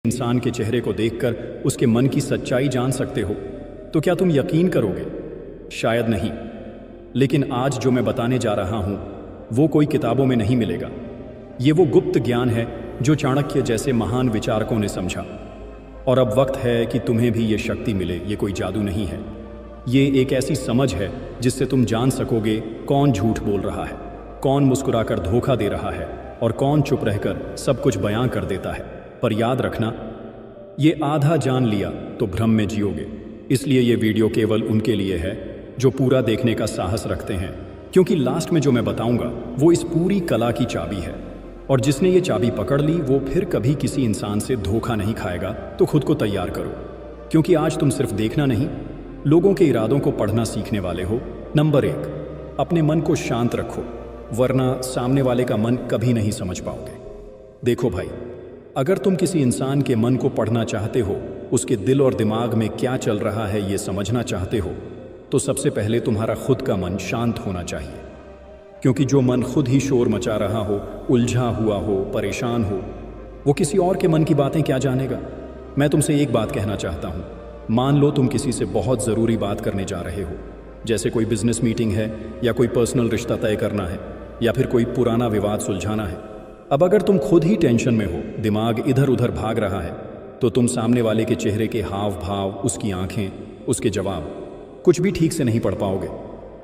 इंसान के चेहरे को देखकर उसके मन की सच्चाई जान सकते हो, तो क्या तुम यकीन करोगे? शायद नहीं। लेकिन आज जो मैं बताने जा रहा हूं वो कोई किताबों में नहीं मिलेगा। ये वो गुप्त ज्ञान है जो चाणक्य जैसे महान विचारकों ने समझा। और अब वक्त है कि तुम्हें भी ये शक्ति मिले। ये कोई जादू नहीं है, ये एक ऐसी समझ है जिससे तुम जान सकोगे कौन झूठ बोल रहा है, कौन मुस्कुराकर धोखा दे रहा है और कौन चुप रहकर सब कुछ बयां कर देता है। पर याद रखना, ये आधा जान लिया तो भ्रम में जियोगे। इसलिए ये वीडियो केवल उनके लिए है जो पूरा देखने का साहस रखते हैं, क्योंकि लास्ट में जो मैं बताऊंगा वो इस पूरी कला की चाबी है। और जिसने ये चाबी पकड़ ली वो फिर कभी किसी इंसान से धोखा नहीं खाएगा। तो खुद को तैयार करो, क्योंकि आज तुम सिर्फ देखना नहीं, लोगों के इरादों को पढ़ना सीखने वाले हो। नंबर 1, अपने मन को शांत रखो, वरना सामने वाले का मन कभी नहीं समझ पाओगे। देखो भाई, अगर तुम किसी इंसान के मन को पढ़ना चाहते हो, उसके दिल और दिमाग में क्या चल रहा है ये समझना चाहते हो, तो सबसे पहले तुम्हारा खुद का मन शांत होना चाहिए। क्योंकि जो मन खुद ही शोर मचा रहा हो, उलझा हुआ हो, परेशान हो, वो किसी और के मन की बातें क्या जानेगा। मैं तुमसे एक बात कहना चाहता हूँ। मान लो तुम किसी से बहुत ज़रूरी बात करने जा रहे हो, जैसे कोई बिजनेस मीटिंग है या कोई पर्सनल रिश्ता तय करना है या फिर कोई पुराना विवाद सुलझाना है। अब अगर तुम खुद ही टेंशन में हो, दिमाग इधर उधर भाग रहा है, तो तुम सामने वाले के चेहरे के हाव भाव, उसकी आंखें, उसके जवाब कुछ भी ठीक से नहीं पढ़ पाओगे।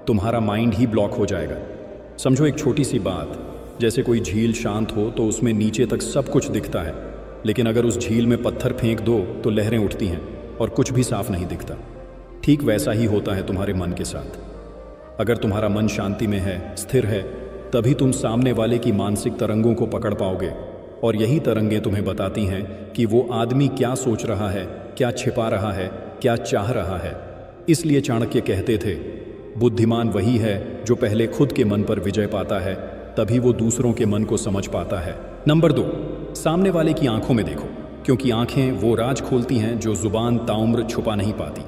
तुम्हारा माइंड ही ब्लॉक हो जाएगा। समझो एक छोटी सी बात, जैसे कोई झील शांत हो तो उसमें नीचे तक सब कुछ दिखता है, लेकिन अगर उस झील में पत्थर फेंक दो तो लहरें उठती हैं और कुछ भी साफ नहीं दिखता। ठीक वैसा ही होता है तुम्हारे मन के साथ। अगर तुम्हारा मन शांति में है, स्थिर है, तभी तुम सामने वाले की मानसिक तरंगों को पकड़ पाओगे। और यही तरंगें तुम्हें बताती हैं कि वो आदमी क्या सोच रहा है, क्या छिपा रहा है, क्या चाह रहा है। इसलिए चाणक्य कहते थे, बुद्धिमान वही है जो पहले खुद के मन पर विजय पाता है, तभी वो दूसरों के मन को समझ पाता है। नंबर 2, सामने वाले की आंखों में देखो, क्योंकि आंखें वो राज खोलती हैं जो जुबान ताउम्र छुपा नहीं पाती।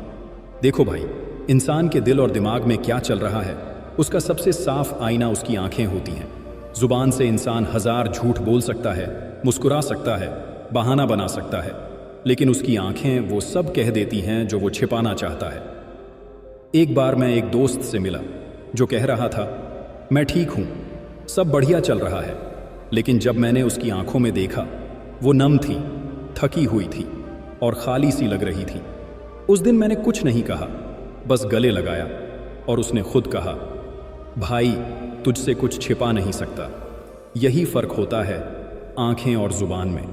देखो भाई, इंसान के दिल और दिमाग में क्या चल रहा है, उसका सबसे साफ आईना उसकी आंखें होती हैं। जुबान से इंसान 1000 झूठ बोल सकता है, मुस्कुरा सकता है, बहाना बना सकता है, लेकिन उसकी आंखें वो सब कह देती हैं जो वो छिपाना चाहता है। एक बार मैं एक दोस्त से मिला जो कह रहा था, मैं ठीक हूँ, सब बढ़िया चल रहा है, लेकिन जब मैंने उसकी आंखों में देखा, वो नम थी, थकी हुई थी और खाली सी लग रही थी। उस दिन मैंने कुछ नहीं कहा, बस गले लगाया और उसने खुद कहा, भाई तुझसे कुछ छिपा नहीं सकता। यही फर्क होता है आंखें और जुबान में।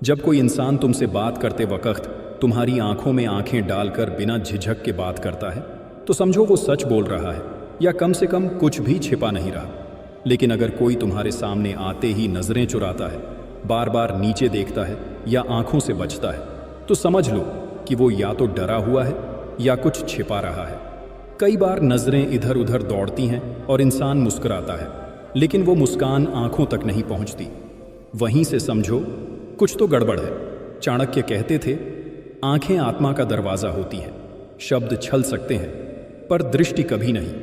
जब कोई इंसान तुमसे बात करते वक्त तुम्हारी आंखों में आंखें डालकर बिना झिझक के बात करता है, तो समझो वो सच बोल रहा है, या कम से कम कुछ भी छिपा नहीं रहा। लेकिन अगर कोई तुम्हारे सामने आते ही नजरें चुराता है, बार बार नीचे देखता है या आंखों से बचता है, तो समझ लो कि वो या तो डरा हुआ है या कुछ छिपा रहा है। कई बार नजरें इधर उधर दौड़ती हैं और इंसान मुस्कुराता है, लेकिन वो मुस्कान आंखों तक नहीं पहुंचती। वहीं से समझो कुछ तो गड़बड़ है। चाणक्य कहते थे, आंखें आत्मा का दरवाजा होती हैं। शब्द छल सकते हैं पर दृष्टि कभी नहीं।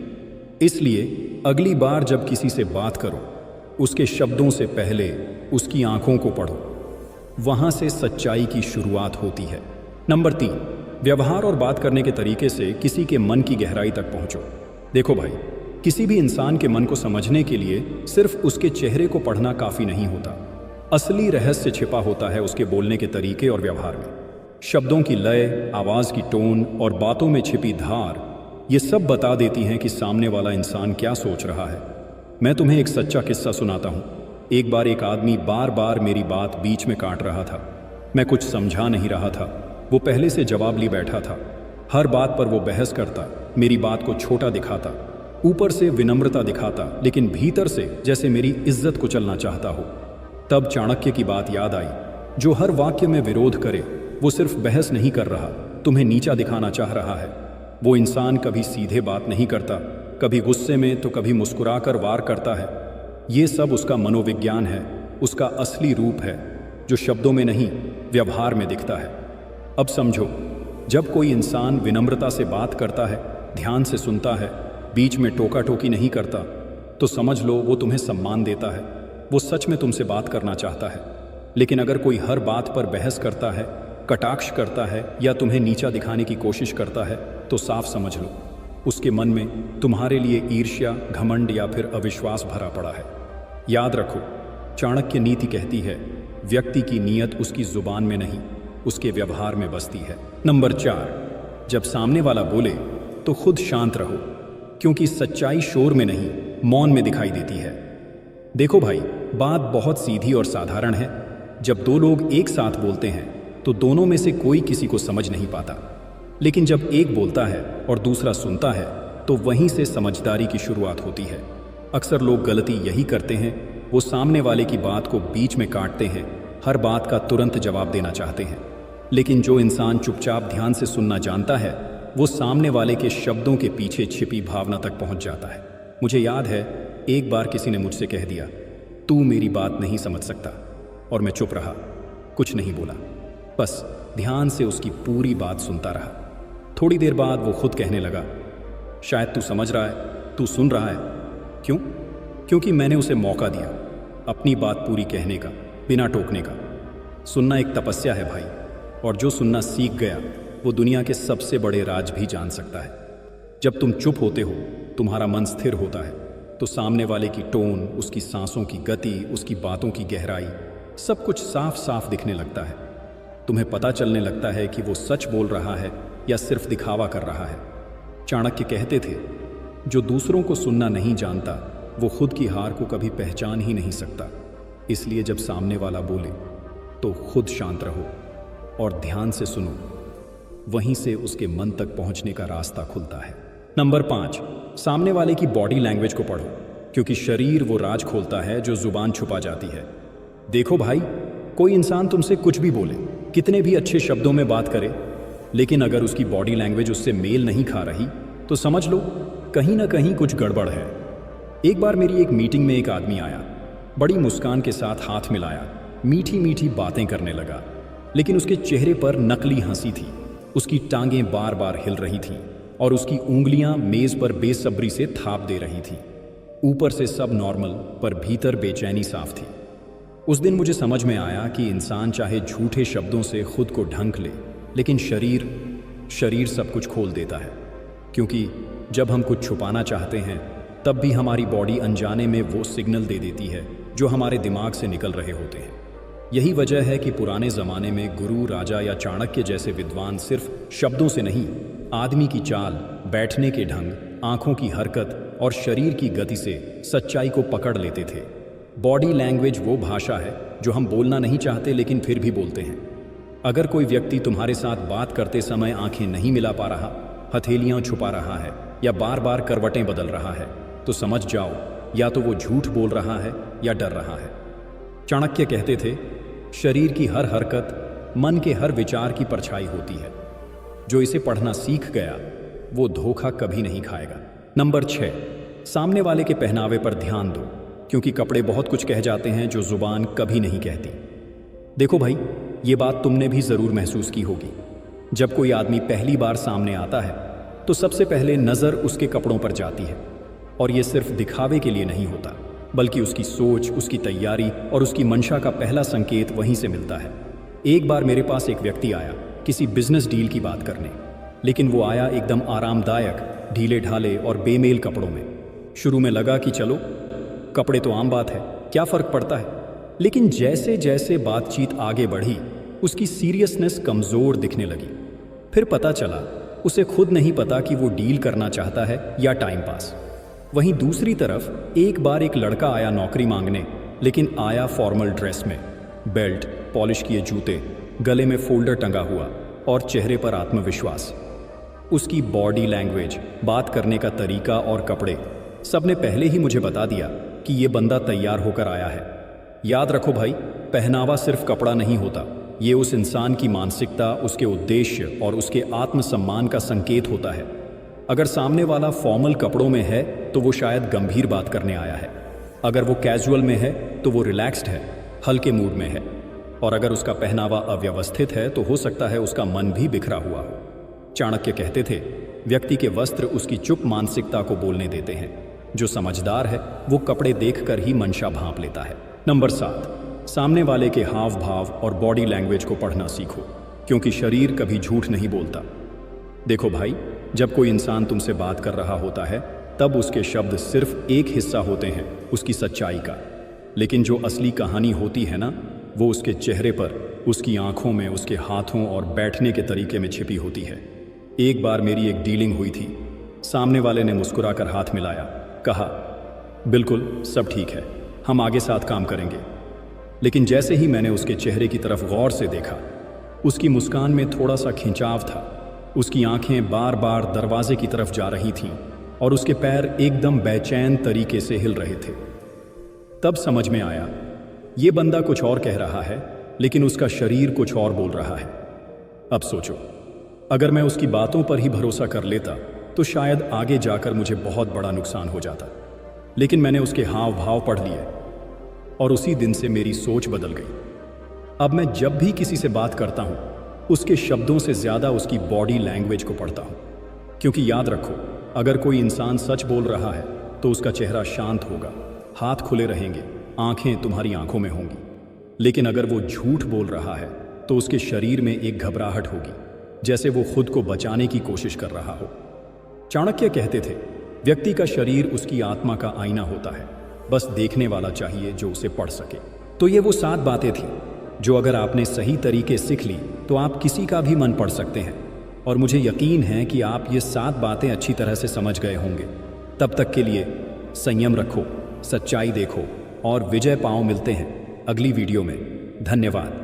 इसलिए अगली बार जब किसी से बात करो, उसके शब्दों से पहले उसकी आंखों को पढ़ो। वहां से सच्चाई की शुरुआत होती है। नंबर 3, व्यवहार और बात करने के तरीके से किसी के मन की गहराई तक पहुंचो। देखो भाई, किसी भी इंसान के मन को समझने के लिए सिर्फ उसके चेहरे को पढ़ना काफी नहीं होता। असली रहस्य छिपा होता है उसके बोलने के तरीके और व्यवहार में। शब्दों की लय, आवाज की टोन और बातों में छिपी धार, ये सब बता देती हैं कि सामने वाला इंसान क्या सोच रहा है। मैं तुम्हें एक सच्चा किस्सा सुनाता हूँ। एक बार एक आदमी बार बार मेरी बात बीच में काट रहा था। मैं कुछ समझा नहीं रहा था। वो पहले से जवाब ली बैठा था। हर बात पर वो बहस करता, मेरी बात को छोटा दिखाता, ऊपर से विनम्रता दिखाता, लेकिन भीतर से जैसे मेरी इज्जत कुचलना चाहता हो। तब चाणक्य की बात याद आई, जो हर वाक्य में विरोध करे वो सिर्फ बहस नहीं कर रहा, तुम्हें नीचा दिखाना चाह रहा है। वो इंसान कभी सीधे बात नहीं करता, कभी गुस्से में तो कभी मुस्कुरा कर वार करता है। ये सब उसका मनोविज्ञान है, उसका असली रूप है, जो शब्दों में नहीं व्यवहार में दिखता है। अब समझो, जब कोई इंसान विनम्रता से बात करता है, ध्यान से सुनता है, बीच में टोका टोकी नहीं करता, तो समझ लो वो तुम्हें सम्मान देता है, वो सच में तुमसे बात करना चाहता है। लेकिन अगर कोई हर बात पर बहस करता है, कटाक्ष करता है या तुम्हें नीचा दिखाने की कोशिश करता है, तो साफ समझ लो उसके मन में तुम्हारे लिए ईर्ष्या, घमंड या फिर अविश्वास भरा पड़ा है। याद रखो, चाणक्य नीति कहती है, व्यक्ति की नीयत उसकी जुबान में नहीं, उसके व्यवहार में बसती है। नंबर 4, जब सामने वाला बोले तो खुद शांत रहो, क्योंकि सच्चाई शोर में नहीं, मौन में दिखाई देती है। देखो भाई, बात बहुत सीधी और साधारण है। जब दो लोग एक साथ बोलते हैं तो दोनों में से कोई किसी को समझ नहीं पाता, लेकिन जब एक बोलता है और दूसरा सुनता है तो वहीं से समझदारी की शुरुआत होती है। अक्सर लोग गलती यही करते हैं, वो सामने वाले की बात को बीच में काटते हैं, हर बात का तुरंत जवाब देना चाहते हैं। लेकिन जो इंसान चुपचाप ध्यान से सुनना जानता है, वो सामने वाले के शब्दों के पीछे छिपी भावना तक पहुंच जाता है। मुझे याद है, एक बार किसी ने मुझसे कह दिया, तू मेरी बात नहीं समझ सकता, और मैं चुप रहा, कुछ नहीं बोला, बस ध्यान से उसकी पूरी बात सुनता रहा। थोड़ी देर बाद वो खुद कहने लगा, शायद तू समझ रहा है, तू सुन रहा है। क्यों? क्योंकि मैंने उसे मौका दिया अपनी बात पूरी कहने का, बिना टोकने का। सुनना एक तपस्या है भाई, और जो सुनना सीख गया वो दुनिया के सबसे बड़े राज भी जान सकता है। जब तुम चुप होते हो, तुम्हारा मन स्थिर होता है, तो सामने वाले की टोन, उसकी सांसों की गति, उसकी बातों की गहराई, सब कुछ साफ साफ दिखने लगता है। तुम्हें पता चलने लगता है कि वो सच बोल रहा है या सिर्फ दिखावा कर रहा है। चाणक्य कहते थे, जो दूसरों को सुनना नहीं जानता वो खुद की हार को कभी पहचान ही नहीं सकता। इसलिए जब सामने वाला बोले तो खुद शांत रहो और ध्यान से सुनो, वहीं से उसके मन तक पहुंचने का रास्ता खुलता है। नंबर 5, सामने वाले की बॉडी लैंग्वेज को पढ़ो, क्योंकि शरीर वो राज खोलता है जो जुबान छुपा जाती है। देखो भाई, कोई इंसान तुमसे कुछ भी बोले, कितने भी अच्छे शब्दों में बात करे, लेकिन अगर उसकी बॉडी लैंग्वेज उससे मेल नहीं खा रही तो समझ लो कहीं ना कहीं कुछ गड़बड़ है। एक बार मेरी एक मीटिंग में एक आदमी आया, बड़ी मुस्कान के साथ हाथ मिलाया, मीठी मीठी बातें करने लगा, लेकिन उसके चेहरे पर नकली हंसी थी। उसकी टांगें बार बार हिल रही थीं और उसकी उंगलियां मेज पर बेसब्री से थाप दे रही थीं। ऊपर से सब नॉर्मल, पर भीतर बेचैनी साफ थी। उस दिन मुझे समझ में आया कि इंसान चाहे झूठे शब्दों से खुद को ढंक ले, लेकिन शरीर सब कुछ खोल देता है। क्योंकि जब हम कुछ छुपाना चाहते हैं, तब भी हमारी बॉडी अनजाने में वो सिग्नल दे देती है जो हमारे दिमाग से निकल रहे होते हैं। यही वजह है कि पुराने ज़माने में गुरु, राजा या चाणक्य जैसे विद्वान सिर्फ शब्दों से नहीं, आदमी की चाल, बैठने के ढंग, आंखों की हरकत और शरीर की गति से सच्चाई को पकड़ लेते थे। बॉडी लैंग्वेज वो भाषा है जो हम बोलना नहीं चाहते लेकिन फिर भी बोलते हैं। अगर कोई व्यक्ति तुम्हारे साथ बात करते समय आंखें नहीं मिला पा रहा, हथेलियां छुपा रहा है या बार बार करवटें बदल रहा है, तो समझ जाओ या तो वो झूठ बोल रहा है या डर रहा है। चाणक्य कहते थे, शरीर की हर हरकत मन के हर विचार की परछाई होती है। जो इसे पढ़ना सीख गया वो धोखा कभी नहीं खाएगा। नंबर 6, सामने वाले के पहनावे पर ध्यान दो, क्योंकि कपड़े बहुत कुछ कह जाते हैं जो जुबान कभी नहीं कहती। देखो भाई, ये बात तुमने भी ज़रूर महसूस की होगी। जब कोई आदमी पहली बार सामने आता है तो सबसे पहले नज़र उसके कपड़ों पर जाती है, और ये सिर्फ दिखावे के लिए नहीं होता, बल्कि उसकी सोच, उसकी तैयारी और उसकी मंशा का पहला संकेत वहीं से मिलता है। एक बार मेरे पास एक व्यक्ति आया किसी बिजनेस डील की बात करने, लेकिन वो आया एकदम आरामदायक, ढीले ढाले और बेमेल कपड़ों में। शुरू में लगा कि चलो, कपड़े तो आम बात है, क्या फ़र्क पड़ता है। लेकिन जैसे जैसे बातचीत आगे बढ़ी, उसकी सीरियसनेस कमज़ोर दिखने लगी। फिर पता चला उसे खुद नहीं पता कि वो डील करना चाहता है या टाइम पास। वहीं दूसरी तरफ एक बार एक लड़का आया नौकरी मांगने, लेकिन आया फॉर्मल ड्रेस में, बेल्ट, पॉलिश किए जूते, गले में फोल्डर टंगा हुआ और चेहरे पर आत्मविश्वास। उसकी बॉडी लैंग्वेज, बात करने का तरीका और कपड़े, सबने पहले ही मुझे बता दिया कि ये बंदा तैयार होकर आया है। याद रखो भाई, पहनावा सिर्फ कपड़ा नहीं होता, ये उस इंसान की मानसिकता, उसके उद्देश्य और उसके आत्मसम्मान का संकेत होता है। अगर सामने वाला फॉर्मल कपड़ों में है तो वो शायद गंभीर बात करने आया है। अगर वो कैजुअल में है तो वो रिलैक्स्ड है, हल्के मूड में है। और अगर उसका पहनावा अव्यवस्थित है तो हो सकता है उसका मन भी बिखरा हुआ हो। चाणक्य कहते थे, व्यक्ति के वस्त्र उसकी चुप मानसिकता को बोलने देते हैं। जो समझदार है वो कपड़े देखकर ही मंशा भांप लेता है। नंबर 7, सामने वाले के हाव भाव और बॉडी लैंग्वेज को पढ़ना सीखो, क्योंकि शरीर कभी झूठ नहीं बोलता। देखो भाई, जब कोई इंसान तुमसे बात कर रहा होता है तब उसके शब्द सिर्फ एक हिस्सा होते हैं उसकी सच्चाई का, लेकिन जो असली कहानी होती है ना, वो उसके चेहरे पर, उसकी आंखों में, उसके हाथों और बैठने के तरीके में छिपी होती है। एक बार मेरी एक डीलिंग हुई थी। सामने वाले ने मुस्कुराकर हाथ मिलाया, कहा, बिल्कुल सब ठीक है, हम आगे साथ काम करेंगे। लेकिन जैसे ही मैंने उसके चेहरे की तरफ गौर से देखा, उसकी मुस्कान में थोड़ा सा खिंचाव था, उसकी आंखें बार बार दरवाजे की तरफ जा रही थीं और उसके पैर एकदम बेचैन तरीके से हिल रहे थे। तब समझ में आया, ये बंदा कुछ और कह रहा है, लेकिन उसका शरीर कुछ और बोल रहा है। अब सोचो, अगर मैं उसकी बातों पर ही भरोसा कर लेता तो शायद आगे जाकर मुझे बहुत बड़ा नुकसान हो जाता। लेकिन मैंने उसके हाव भाव पढ़ लिए और उसी दिन से मेरी सोच बदल गई। अब मैं जब भी किसी से बात करता हूं, उसके शब्दों से ज्यादा उसकी बॉडी लैंग्वेज को पढ़ता हूं, क्योंकि याद रखो, अगर कोई इंसान सच बोल रहा है तो उसका चेहरा शांत होगा, हाथ खुले रहेंगे, आंखें तुम्हारी आंखों में होंगी। लेकिन अगर वो झूठ बोल रहा है तो उसके शरीर में एक घबराहट होगी, जैसे वो खुद को बचाने की कोशिश कर रहा हो। चाणक्य कहते थे, व्यक्ति का शरीर उसकी आत्मा का आईना होता है, बस देखने वाला चाहिए जो उसे पढ़ सके। तो ये वो 7 बातें थीं जो अगर आपने सही तरीके सीख ली तो आप किसी का भी मन पढ़ सकते हैं। और मुझे यकीन है कि आप ये 7 बातें अच्छी तरह से समझ गए होंगे। तब तक के लिए संयम रखो, सच्चाई देखो और विजय पाओ। मिलते हैं अगली वीडियो में। धन्यवाद।